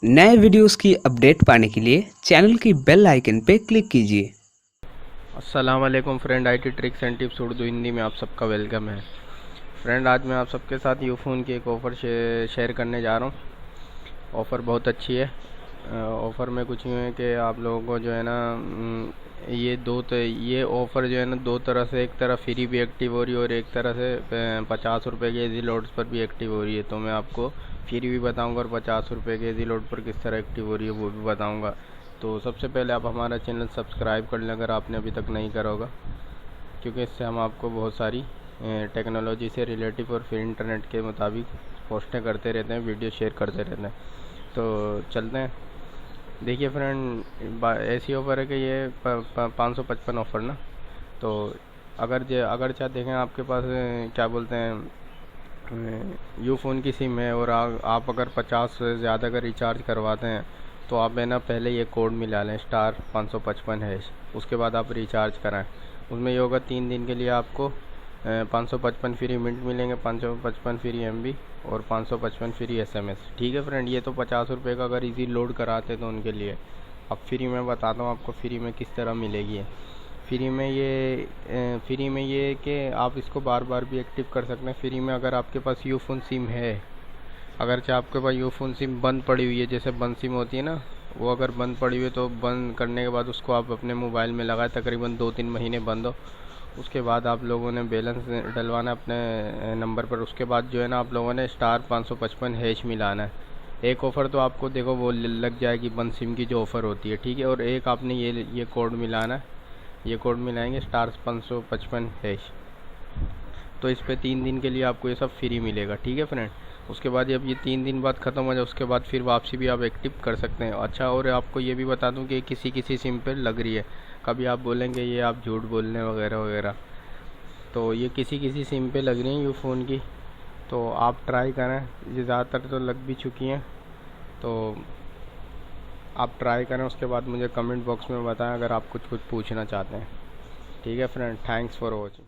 नए वीडियोस की अपडेट पाने के लिए चैनल की बेल आइकन पे क्लिक कीजिए। अस्सलाम वालेकुम friend, IT tricks and tips Urdu Hindi में आप सबका वेलकम है। फ्रेंड, आज मैं आप सबके साथ यूफ़ोन की एक ऑफ़र शेयर करने जा रहा हूँ। ऑफ़र बहुत अच्छी है। ऑफ़र में कुछ यूँ है कि आप लोगों को जो है ना ये ऑफ़र जो है ना दो तरह से, एक तरह फ्री भी एक्टिव हो रही है और एक तरह से 50 रुपये के इजी लोड्स पर भी एक्टिव हो रही है। तो मैं आपको फ्री भी बताऊंगा और 50 रुपये के इजी लोड पर किस तरह एक्टिव हो रही है वो भी बताऊंगा। तो सबसे पहले आप हमारा चैनल सब्सक्राइब कर लें अगर आपने अभी तक नहीं करा होगा, क्योंकि इससे हम आपको बहुत सारी टेक्नोलॉजी से रिलेटिव और फिर इंटरनेट के मुताबिक पोस्टें करते रहते हैं, वीडियो शेयर करते रहते हैं। तो चलते हैं। देखिए फ्रेंड, ऐसी ऑफ़र है कि ये 555 ऑफ़र ना। तो अगर चाहे देखें आपके पास क्या बोलते हैं यूफ़ोन की सिम है और आप अगर 50 से ज़्यादा का रिचार्ज करवाते हैं तो आप है ना पहले ये कोड मिला लें *555#। उसके बाद आप रिचार्ज कराएं। उसमें ये होगा 3 दिन के लिए आपको 555 फ्री मिनट मिलेंगे, 555 फ्री MB और 555 फ्री SMS। ठीक है फ्रेंड, ये तो 50 रुपये का अगर इजी लोड कराते तो उनके लिए। अब फ्री में बताता हूँ आपको फ्री में किस तरह मिलेगी। फ्री में ये कि आप इसको बार बार भी एक्टिव कर सकते हैं। फ्री में अगर आपके पास यूफ़ोन सिम है, अगर चाहे आपके पास यूफ़ोन सिम बंद पड़ी हुई है, जैसे बंद सिम होती है ना, वो अगर बंद पड़ी हुई है तो बंद करने के बाद उसको आप अपने मोबाइल में लगाए, तकरीबन 2-3 महीने बंद हो। उसके बाद आप लोगों ने बैलेंस डलवाना है अपने नंबर पर। उसके बाद जो है ना आप लोगों ने *555# मिलाना है। एक ऑफ़र तो आपको देखो वो लग जाएगी बंद सिम की जो ऑफ़र होती है, ठीक है। और एक आपने ये कोड मिलाना है। ये कोड मिलाएंगे *555#। तो इस पे 3 दिन के लिए आपको ये सब फ्री मिलेगा, ठीक है फ्रेंड। उसके बाद जब ये 3 दिन बाद ख़त्म हो जाए उसके बाद फिर वापसी भी आप एक्टिव कर सकते हैं। अच्छा, और आपको ये भी बता दूं कि किसी किसी सिम पे लग रही है। कभी आप बोलेंगे ये आप झूठ बोल रहे हैं वगैरह वगैरह, तो ये किसी किसी सिम पे लग रही हैं यूफ़ोन की। तो आप ट्राई करें, ये ज़्यादातर तो लग भी चुकी हैं। तो आप ट्राई करें, उसके बाद मुझे कमेंट बॉक्स में बताएं अगर आप कुछ पूछना चाहते हैं। ठीक है फ्रेंड, थैंक्स फॉर वॉचिंग।